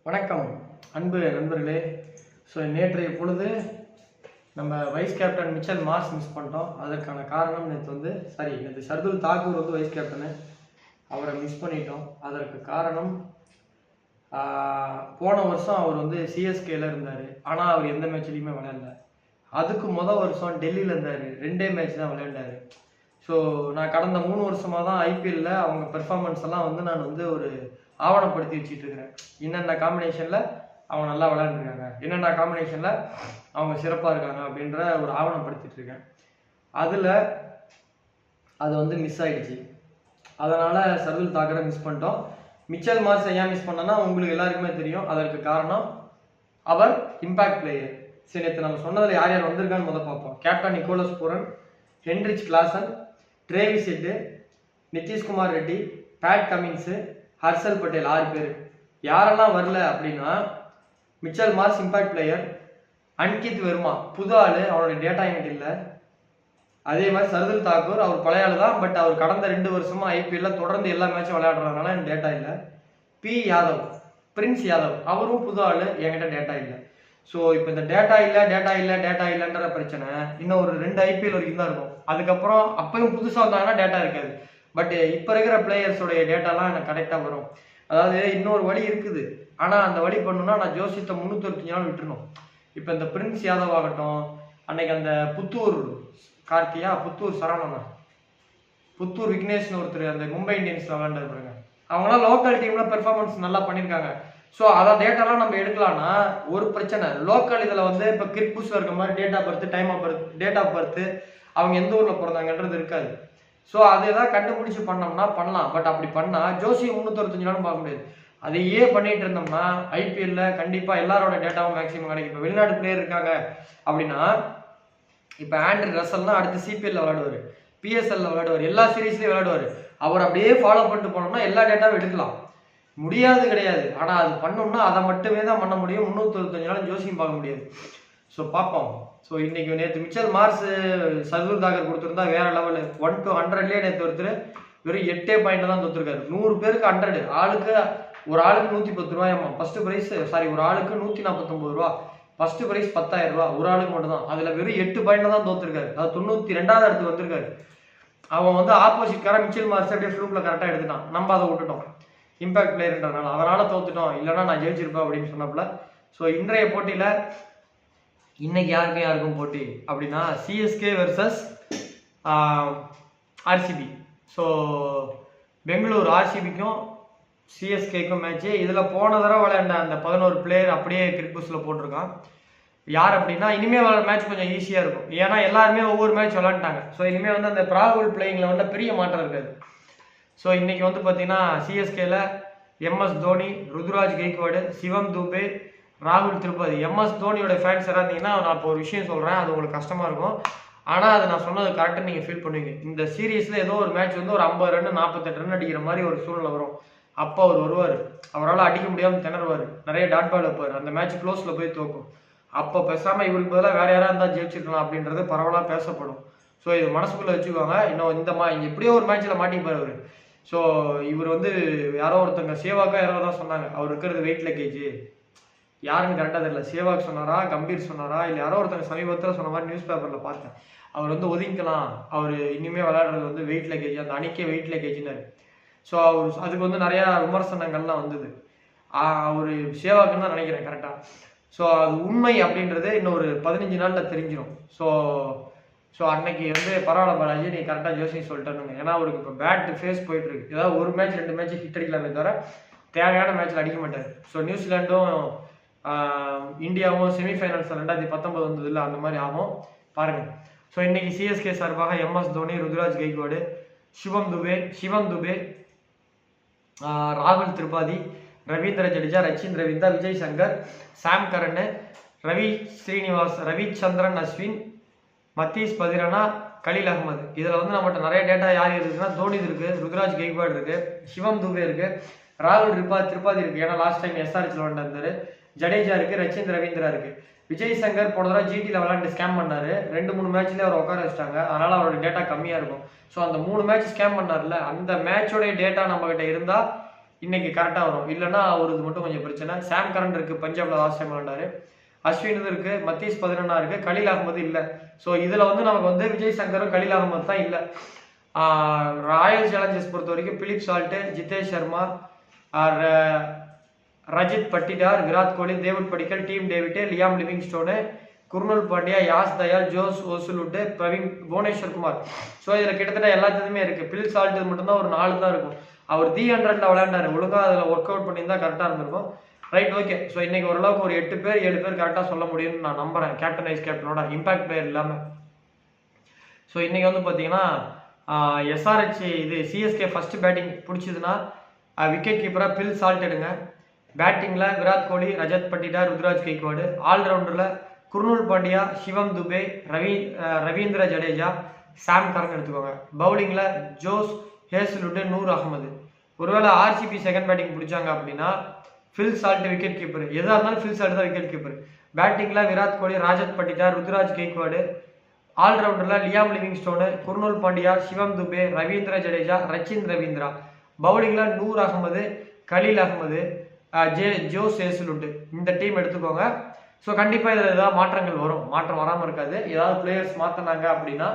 வணக்கம் அன்பு நண்பர்களே. ஸோ நேற்றைய பொழுது நம்ம vice captain Mitchell Marsh miss பண்ணிட்டோம். அதற்கான காரணம் நேற்று ஷர்துல் தாக்கூர் வைஸ் கேப்டனு, அவரை மிஸ் பண்ணிட்டோம். அதற்கு காரணம் போன வருஷம் அவர் சிஎஸ்கேல இருந்தார். ஆனால் அவர் எந்த மேட்ச்லையுமே விளையாடல. அதுக்கு வருஷம் டெல்லியில் இருந்தார், 2 மேட்ச் தான் விளையாண்டார். ஸோ நான் கடந்த 3 வருஷமாக தான் ஐபிஎல்ல அவங்க பெர்ஃபார்மன்ஸ் எல்லாம் நான் ஒரு ஆவணப்படுத்தி வச்சுட்டு இருக்கிறேன். என்னென்ன காம்பினேஷனில் அவங்க நல்லா விளையாண்டுருக்காங்க, என்னென்ன காம்பினேஷனில் அவங்க சிறப்பாக இருக்காங்க அப்படின்ற ஒரு ஆவணப்படுத்திட்டு இருக்கேன். அதில் அது மிஸ் ஆயிடுச்சு. அதனால் ஷர்துல் தாக்கரை மிஸ் பண்ணிட்டோம். மிச்சல் மார்ஸை ஏன் மிஸ் பண்ணோன்னா உங்களுக்கு எல்லாருக்குமே தெரியும். அதற்கு காரணம் அவர் இம்பேக்ட் பிளேயர். சரி, நேற்று நம்ம சொன்னதில் யார் யார் வந்திருக்கான்னு பார்ப்போம். Captain Nicholas Pooran, Heinrich Klaasen, Travis head, Nitish Kumar Reddy, bad Cummins, Harshal Patel, 6 பேர். யாரெல்லாம் வரல அப்படின்னா Mitchell Marsh impact player, Ankit Verma புது ஆள், அவருடைய டேட்டா என்கிட்ட இல்லை. அதே மாதிரி ஷர்துல் தாக்கூர் அவர் பழைய ஆள் தான், பட் அவர் கடந்த 2 வருஷமா ஐபிஎல்ல தொடர்ந்து எல்லா மேட்சும் விளையாடுறதுனால எனக்கு டேட்டா இல்லை. பி யாதவ், பிரின்ஸ் யாதவ் அவரும் புது ஆள், என்கிட்ட டேட்டா இல்லை. ஸோ இப்போ இந்த டேட்டா இல்லைன்ற பிரச்சனை இன்னும் ஒரு 2 ஐபிஎல் வரைக்கும் தான் இருக்கும். அதுக்கப்புறம் அப்பயும் புதுசாக வந்தாங்கன்னா டேட்டா இருக்காது. பட் இப்போ இருக்கிற பிளேயர்ஸோடைய டேட்டாலாம் எனக்கு கரெக்டாக வரும். அதாவது இன்னொரு வழி இருக்குது, ஆனால் அந்த வழி பண்ணணும்னா நான் ஜோசியத்தை 365 நாள் விட்டுருணும். இப்போ இந்த பிரின்ஸ் யாதவ் ஆகட்டும், அன்னைக்கு அந்த புத்தூர் கார்த்தியா, புத்தூர் சரவணனா, புத்தூர் விக்னேஷ்னு ஒருத்தர் அந்த மும்பை இந்தியன்ஸில் விளையாண்டுருப்பாங்க, அவங்களாம் லோக்கல் டீமில் பெர்ஃபார்மன்ஸ் நல்லா பண்ணியிருக்காங்க. ஸோ அதை டேட்டாலாம் நம்ம எடுக்கலாம்னா ஒரு பிரச்சனை, லோக்கல் இதில் இப்போ கிரிக்புஸில் இருக்க மாதிரி date of birth, time of birth, date of birth, அவங்க எந்த ஊரில் பிறந்தாங்கன்றது இருக்காது. ஸோ அதை எதாவது கண்டுபிடிச்சி பண்ணோம்னா பண்ணலாம். பட் அப்படி பண்ணால் ஜோசியம் 365 நாளும் பார்க்க முடியாது. அதையே பண்ணிட்டு இருந்தோம்னா ஐபிஎல்ல கண்டிப்பாக எல்லாரோட டேட்டாவும் மேக்ஸிமம் கிடைக்கும். இப்போ வெளிநாடு பிளேயர் இருக்காங்க அப்படின்னா, இப்போ ஆண்ட்ரி ரசல்னா அடுத்து சிபிஎல்ல விளையாடுவார், பிஎஸ்எல்ல விளையாடுவார், எல்லா சீரீஸ்லையும் விளையாடுவார். அவர் அப்படியே ஃபாலோ பண்ணிட்டு போனோம்னா எல்லா டேட்டாவும் எடுக்கலாம். முடியாது கிடையாது, ஆனால் அது பண்ணோம்னா அதை மட்டுமே தான் பண்ண முடியும். 365 நாளும் ஜோசியம் பார்க்க முடியாது. ஸோ பார்ப்போம். ஸோ இன்னைக்கு நேற்று மிச்சல் மார்ஸ் ஷர்துல் தாக்கர் கொடுத்துருந்தா வேற லெவலு. 1 to 100லேயே நேற்று ஒருத்தர் வெறும் 8 பாயிண்ட் தான் தோத்துருக்காரு. 100 பேருக்கு 100, ஒரு ஆளுக்கு 110 ரூபாயாமா ஃபர்ஸ்ட் பிரைஸ். ஒரு ஆளுக்கு 149 ரூபா ஃபர்ஸ்ட் பிரைஸ், 10,000 ரூபா ஒரு ஆளுக்கு மட்டும் தான். அதில் வெறும் 8 பாயிண்ட் தான் தோத்துருக்காரு. அது 92வது இடத்துக்கு வந்திருக்காரு. அவன் ஆப்போசிட்கார மிச்சல் மார்ஸ் அப்படியே ஃப்ளூக்கில் கரெக்டாக எடுத்துட்டான். நம்ம அதை விட்டுட்டோம் இம்பாக்ட் பிளேயர்ன்றதுனால, அதனால தோத்துட்டோம், இல்லைன்னா நான் ஜெயிச்சிருப்பேன் அப்படின்னு சொன்னப்பல. ஸோ இன்றைய போட்டியில் இன்னைக்கு யாருக்கும் போட்டி அப்படின்னா CSK versus RCB. So Bangalore ஆர்சிபிக்கும் சிஎஸ்கேக்கும் மேட்ச்சு. இதில் போன தடவை விளையாண்ட அந்த 11 பிளேயர் அப்படியே கிரிக்புஸில் போட்டிருக்கான். யார் அப்படின்னா இனிமேல் விளையாட மேட்ச் கொஞ்சம் ஈஸியாக இருக்கும், ஏன்னா எல்லாருமே ஒவ்வொரு மேட்ச் விளையாண்டாங்க. ஸோ இனிமேல் அந்த ப்ராபபிள் பிளேயிங்கில் பெரிய மாற்றம் இருக்காது. ஸோ இன்னைக்கு பார்த்தீங்கன்னா சிஎஸ்கேல எம்எஸ் தோனி, ருதுராஜ் கெய்க்வாடு, சிவம் துபே, ராகுல் திரிபாதி. எம்எஸ் தோனியோட ஃபேன்ஸ் இருந்தீங்கன்னா நான் இப்போ ஒரு விஷயம் சொல்கிறேன், அது உங்களுக்கு கஷ்டமாக இருக்கும், ஆனால் அது நான் சொன்னது கரெக்டாக நீங்கள் ஃபீல் பண்ணுவீங்க. இந்த சீரீஸில் ஏதோ ஒரு மேட்ச் ஒரு 50 ரன் 48 ரன் அடிக்கிற மாதிரி ஒரு சூழ்நிலை வரும். அப்போ அவர் வருவார், அவரால் அடிக்க முடியாமல் திணறுவார், நிறைய டாட் பால் வைப்பார், அந்த மேட்ச் க்ளோஸில் போய் தோக்கும். அப்போ பேசாமல் இவருக்கு பதிலாக வேறு யாராக இருந்தால் ஜெயிச்சிருக்கலாம் அப்படின்றது பரவலாக பேசப்படும். ஸோ இது மனசுக்குள்ளே வச்சுக்குவாங்க. இன்னும் இங்கே எப்படியோ ஒரு மேட்ச்சில் மாட்டிப்பார் அவர். ஸோ இவர் யாரோ ஒருத்தங்க சேவாக்கா யாரோ தான் சொன்னாங்க, அவர் இருக்கிறது வெயிட் லக்கேஜ். யாருன்னு கரெக்டாக தெரியல, சேவாக் சொன்னாரா, கம்பீர் சொன்னாரா, இல்லை யாரோ ஒருத்தங்க சமீபத்தில் சொன்ன மாதிரி நியூஸ் பேப்பரில் பார்த்தேன். அவர் ஒதுங்கிக்கலாம், அவர் இனிமேல் விளையாடுறது வெயிட் லக்கேஜ், அந்த அணிக்கே வெயிட் லக்கேஜ்னாரு. ஸோ அவர் அதுக்கு நிறையா விமர்சனங்கள்லாம் வந்தது. அவர் சேவாக்குன்னு தான் நினைக்கிறேன் கரெக்டாக. ஸோ அது உண்மை அப்படின்றது இன்னும் ஒரு 15 நாளில் தெரிஞ்சிடும். ஸோ அன்னைக்கு பரவாயில்ல பாலாஜி, நீ கரெக்டாக ஜோசியம் சொல்லிட்டேன்னு. ஏன்னா அவருக்கு இப்போ பேட் ஃபேஸ் போயிட்டு இருக்கு. ஏதாவது ஒரு மேட்ச் 2 மேட்ச் ஹிட் அடிக்கலாமே தவிர தேவையான மேட்ச்சில் அடிக்க மாட்டார். ஸோ நியூசிலாண்டும் இந்தியாவும் செமிஃபைனல்ஸ் 2019 வந்தது இல்லை, அந்த மாதிரி ஆகும் பாருங்க. ஸோ இன்னைக்கு சிஎஸ்கே சார்பாக எம்எஸ் தோனி, ருதுராஜ் கெய்க்வாடு, சிவம் துபே, ராகுல் திரிபாதி, ரவீந்திர ஜடேஜா, ரச்சின் ரவீந்தா, விஜய் சங்கர், சாம் கரன், ரவி ஸ்ரீனிவாஸ், ரவிச்சந்திரன் அஸ்வின், மத்தீஸ் பதிரனா, கலீல் அகமது. இதில் நம்மகிட்ட நிறைய டேட்டா யார் இருக்குன்னா தோனி இருக்கு, ருதுராஜ் கெய்க்வாட் இருக்கு, சிவம் துபே இருக்கு, ராகுல் திரிபாதி இருக்கு, ஏன்னா லாஸ்ட் டைம் எஸ்ஆர்ஹெச்ல விளையாண்டாரு, ஜடேஜா இருக்கு, ரச்சின் ரவீந்திரா இருக்கு. விஜய் சங்கர் போன தடவை ஜிடியில் விளையாண்டு ஸ்கேம் பண்ணாரு, 2-3 மேட்ச்லேயே அவர் உட்கார வச்சிட்டாங்க, அதனால அவரோட டேட்டா கம்மியாக இருக்கும். ஸோ அந்த 3 மேட்ச் ஸ்கேம் பண்ணார்ல, அந்த மேட்சோடைய டேட்டா நம்ம கிட்ட இருந்தால் இன்னைக்கு கரெக்டாக வரும். இல்லைன்னா அவருக்கு மட்டும் கொஞ்சம் பிரச்சனை. சாம் கரன் இருக்கு, பஞ்சாப்ல லாஸ்ட் டைம் விளாண்டாரு. அஸ்வின் இருக்கு, மத்தீஸ் 11 இருக்கு, கலீல் அகமது இல்லை. ஸோ இதில் வந்து நமக்கு வந்து விஜய் சங்கரும் கலீல் அகமது தான் இல்லை. ராயல் சேலஞ்சர்ஸ் பொறுத்த வரைக்கும் Philip Salt, Jitesh Sharma, Rajat Patidar, Virat Kohli, David Padikkal, Tim David, Liam Livingstone, Krunal Pandya, Yash Dayal, Josh Hazlewood, Praveen, Bhuvneshwar Kumar. So இதில் கிட்டத்தட்ட எல்லாத்துக்குமே இருக்குது. பிலிப் சால்ட்டு மட்டும்தான் ஒரு 4 தான் இருக்கும். அவர் D100ல விளையாண்டாரு, ஒழுங்காக அதில் ஒர்க் அவுட் பண்ணியிருந்தா கரெக்டாக இருந்திருக்கும். Right, okay. ஸோ இன்னைக்கு ஓரளவுக்கு ஒரு 8 பேர் 7 பேர் கரெக்டாக சொல்ல முடியும்னு நான் நம்புறேன், கேப்டன் வைஸ் கேப்டனோட இம்பாக்ட் பிளேயர் இல்லாமல். ஸோ இன்னைக்கு வந்து பார்த்தீங்கன்னா SRH இது CSK ஃபர்ஸ்ட் பேட்டிங் பிடிச்சதுன்னா விக்கெட் கீப்பராக பில் சால்ட் எடுங்க. பேட்டிங்கில் விராட் கோலி, ரஜத் பட்டிடார், ருத்ராஜ் கெய்க்வாடு. ஆல்ரவுண்டரில் குர்னூல் பாண்டியா, சிவம் துபே, ரவீந்திர ஜடேஜா, சாம் கரன் எடுத்துக்கோங்க. பவுலிங்கில் ஜோஸ் ஹேசலுட்டு, நூர் அகமது. ஒருவேளை RCB செகண்ட் பேட்டிங் பிடிச்சாங்க அப்படின்னா ஃபில் சால்ட் விக்கெட் கீப்பர். எதாக இருந்தாலும் ஃபில் சால்ட் தான் விக்கெட் கீப்பர். பேட்டிங்கில் விராட் கோலி, ராஜத் பட்டிதார், ருத்ராஜ் கெய்க்வாடு. ஆல்ரவுண்டரில் லியாம் லிவிங்ஸ்டோனு, குர்னூல் பாண்டியா, சிவம் துபே, ரவீந்திர ஜடேஜா, ரச்சின் ரவீந்திரா. பவுலிங்கில் நூர் அகமது, கலீல் அகமது, ஜோஸ் ஹேசலுட்டு. இந்த டீம் எடுத்துக்கோங்க. ஸோ கண்டிப்பாக இதில் ஏதாவது மாற்றங்கள் வரும், மாற்றம் வராமல் இருக்காது. ஏதாவது பிளேயர்ஸ் மாற்றினாங்க அப்படின்னா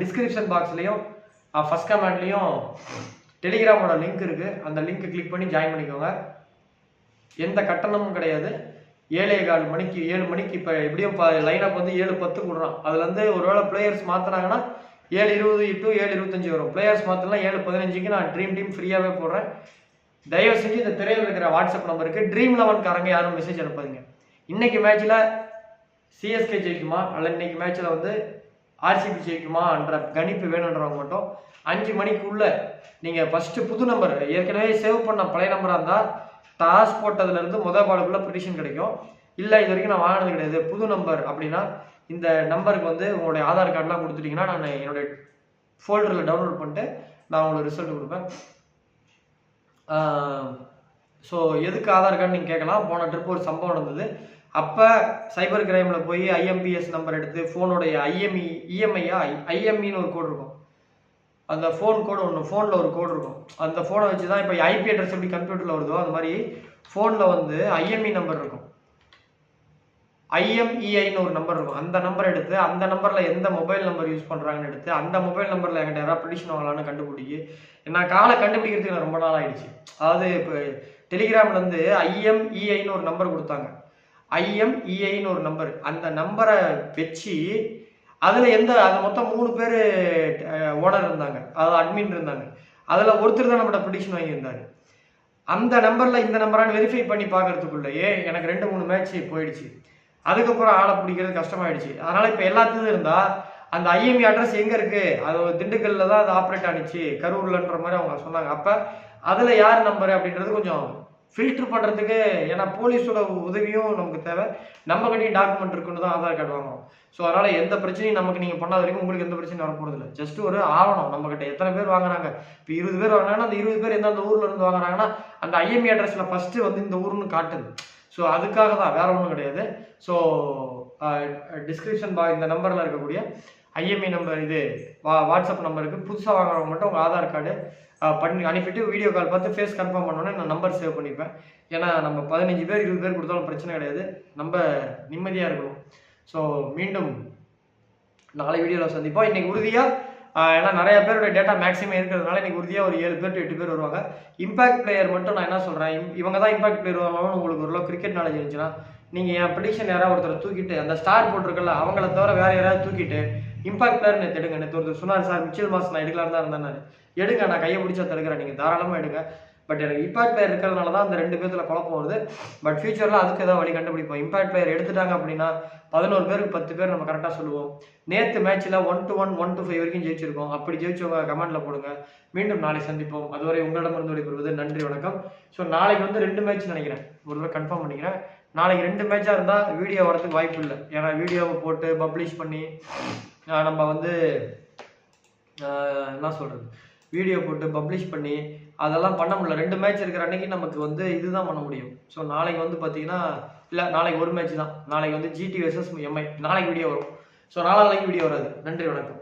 டிஸ்கிரிப்ஷன் பாக்ஸ்லேயும் ஃபர்ஸ்ட் கமெண்ட்லேயும் டெலிகிராமோட லிங்க் இருக்குது. அந்த லிங்க் கிளிக் பண்ணி ஜாயின் பண்ணிக்கோங்க. எந்த கட்டணமும் கிடையாது. 7:15 மணிக்கு 7 மணிக்கு இப்போ எப்படியும் லைனப் வந்து 7:10 கொடுறான். அதில் வந்து ஒருவேளை பிளேயர்ஸ் மாற்றினாங்கன்னா 7:20 to 7:25 வரும். பிளேயர்ஸ் மாற்றலாம் 7:15க்கு நான் ட்ரீம் டீம் ஃப்ரீயாகவே போடுறேன். தயவு செஞ்சு இந்த திரையில் இருக்கிற வாட்ஸ்அப் நம்பருக்கு ட்ரீம் 11 காரங்க யாரும் மெசேஜ் அனுப்பாதீங்க. இன்னைக்கு மேட்ச்சில் CSK ஜெயிக்குமா அல்லது இன்னைக்கு மேட்ச்சில் வந்து RCB ஜெயிக்குமான்ற கணிப்பு வேணுன்றவங்க மட்டும் 5 மணிக்குள்ள நீங்கள் ஃபஸ்ட்டு புது நம்பர் ஏற்கனவே சேவ் பண்ண பழைய நம்பராக இருந்தால் டாஸ் போட்டதுலேருந்து முதல் பாலுக்குள்ளே ப்ரிடிஷன் கிடைக்கும். இல்லை இது வரைக்கும் நான் வாங்கினது கிடையாது, புது நம்பர் அப்படின்னா இந்த நம்பருக்கு வந்து உங்களுடைய ஆதார் கார்டெலாம் கொடுத்துட்டிங்கன்னா நான் என்னுடைய ஃபோல்டரில் டவுன்லோட் பண்ணிட்டு நான் உங்களுக்கு ரிசல்ட் கொடுப்பேன். ஸோ எதுக்கு ஆதார் கார்டு நீங்கள் கேட்கலாம். போன ட்ரிப் ஒரு சம்பவம் நடந்தது. அப்போ சைபர் கிரைமில் போய் IMPS நம்பர் எடுத்து ஃபோனுடைய IMEன்னு ஒரு கோடு இருக்கும். அந்த ஃபோன் கோடு ஒன்று, ஃபோனில் ஒரு கோடு இருக்கும். அந்த ஃபோனை வச்சு தான் இப்போ IP அட்ரஸ் எப்படி கம்ப்யூட்டரில் வருதோ அந்த மாதிரி ஃபோனில் வந்து IME நம்பர் இருக்கும். IMEIன்னு ஒரு நம்பர் இருக்கும். அந்த நம்பர் எடுத்து அந்த நம்பரில் எந்த மொபைல் நம்பர் யூஸ் பண்ணுறாங்கன்னு எடுத்து அந்த மொபைல் நம்பரில் என்கிட்ட யாராவது ப்ரிடிஷன் வாங்கலான்னு கண்டுபிடிக்கி நான் கண்டுபிடிக்கிறதுக்கு நான் ரொம்ப நாள் ஆயிடுச்சு. அதாவது இப்போ டெலிகிராம்லேருந்து IMEIன்னு ஒரு நம்பர் கொடுத்தாங்க. IMEIன்னு ஒரு நம்பர். அந்த நம்பரை வச்சு அதில் அது மொத்தம் 3 பேர் ஓனர் இருந்தாங்க, அதாவது அட்மின் இருந்தாங்க. அதில் ஒருத்தர் தான் நம்மகிட்ட ப்ரிடிஷன் வாங்கியிருந்தார். அந்த நம்பரில் இந்த நம்பரானு வெரிஃபை பண்ணி பார்க்கறதுக்குள்ளேயே எனக்கு 2-3 மேட்ச் போயிடுச்சு. அதுக்கப்புறம் ஆளை பிடிக்கிறது கஷ்டமாயிடுச்சு. அதனால் இப்போ எல்லாத்துக்கும் இருந்தால் அந்த IME அட்ரஸ் எங்கே இருக்குது, அது திண்டுக்கல்லில் தான் அது ஆப்ரேட் ஆனிச்சு, கரூர்லன்ற மாதிரி அவங்க சொன்னாங்க. அப்போ அதில் யார் நம்பரு அப்படின்றது கொஞ்சம் ஃபில்டர் பண்ணுறதுக்கு, ஏன்னா போலீஸோட உதவியும் நமக்கு தேவை. நம்ம கிட்டையும் டாக்குமெண்ட் இருக்குன்னு தான் ஆதார் கார்டு வாங்கணும். ஸோ அதனால் எந்த பிரச்சனையும் நமக்கு நீங்கள் பண்ணாத வரைக்கும் உங்களுக்கு எந்த பிரச்சனையும் வரப்போகிறது இல்லை. ஜஸ்ட் ஒரு ஆவணம் நம்மக்கிட்ட எத்தனை பேர் வாங்குறாங்க. இப்போ 20 பேர் வாங்கினாங்கன்னா அந்த 20 பேர் எந்தெந்த ஊரில் இருந்து வாங்குறாங்கன்னா அந்த IME அட்ரஸில் ஃபஸ்ட்டு வந்து இந்த ஊர்னு காட்டுது. ஸோ அதுக்காக தான், வேற ஒன்றும் கிடையாது. ஸோ டிஸ்கிரிப்ஷன் இந்த நம்பரில் இருக்கக்கூடிய IME நம்பர், இது வாட்ஸ்அப் நம்பருக்கு புதுசாக வாங்குறவங்க மட்டும் உங்கள் ஆதார் கார்டு பண்ணி அனுப்பிட்டு வீடியோ கால் பார்த்து ஃபேஸ் கன்ஃபார்ம் பண்ணோன்னே நான் நம்பர் சேவ் பண்ணிப்பேன். ஏன்னா நம்ம 15 பேர் 20 பேர் கொடுத்தாலும் பிரச்சனை கிடையாது, நம்ம நிம்மதியாக இருக்கணும். ஸோ மீண்டும் நாளை வீடியோவில் சந்திப்போம். இன்றைக்கி உறுதியாக ஏன்னா நிறைய பேரோட டேட்டா மேக்ஸிமம் இருக்கிறதுனால இன்றைக்கி உறுதியாக ஒரு 7 பேர் to 8 பேர் வருவாங்க. இம்பாக்ட் பிளேயர் மட்டும் நான் என்ன சொல்கிறேன், இவங்க தான் இம்பாக்ட் பிளேயர் வருவாங்கன்னு உங்களுக்கு ஓரளவு கிரிக்கெட் நாலேஜ் இருந்துச்சுன்னா நீங்கள் என் ப்ரிடிக்ஷன் யாராவது ஒருத்தரை தூக்கிட்டு அந்த ஸ்டார் போட்டிருக்கல அவங்கள தவிர வேறு யாராவது தூக்கிட்டு இம்பாக்ட் பிளேயர் நேற்று எடுங்க. நேற்று ஒருத்தர் சொன்னார், சார் மிச்சல் மாஸ் நான் எடுக்கலான்னு தான் இருந்தேன். எடுங்க, நான் கையை பிடிச்சா தடுக்கிறேன், நீங்கள் தாராளமாக எடுங்க. பட் எனக்கு இம்பாக்ட் பிளேயர் இருக்கிறதுனால தான் அந்த 2 பேர்த்தில் குழப்பம் வருது. பட் ஃபியூச்சரில் அதுக்கு ஏதாவது வழி கண்டுபிடிப்போம். இம்பாக்ட் பிளேயர் எடுத்துட்டாங்க அப்படின்னா 11 பேருக்கு 10 பேர் நம்ம கரெக்டாக சொல்லுவோம். நேற்று மேட்ச்சில் 1-1, 1-5 வரைக்கும் ஜெயிச்சிருக்கோம். அப்படி ஜெயிச்சவங்க கமெண்ட்டில் போடுங்க. மீண்டும் நாளை சந்திப்போம். அதுவரை உங்களிடமிருந்து விடைபெறுவது நன்றி, வணக்கம். ஸோ நாளைக்கு வந்து 2 மேட்ச் நினைக்கிறேன், ஒரு தடவை கன்ஃபார்ம் பண்ணிக்கிறேன். நாளைக்கு 2 மேட்சாக இருந்தால் வீடியோ வரதுக்கு வாய்ப்பு இல்லை. ஏன்னா வீடியோவை போட்டு பப்ளிஷ் பண்ணி நம்ம வந்து என்ன சொல்கிறது, வீடியோ போட்டு பப்ளிஷ் பண்ணி அதெல்லாம் பண்ண முடியல. 2 மேட்ச் இருக்கிற அன்னைக்கு நமக்கு வந்து இதுதான் பண்ண முடியும். ஸோ நாளைக்கு வந்து பார்த்தீங்கன்னா இல்லை, நாளைக்கு ஒரு மேட்ச் தான். நாளைக்கு வந்து GT vs MI நாளைக்கு வீடியோ வரும். ஸோ நாளைக்கு வீடியோ வராது. நன்றி, வணக்கம்.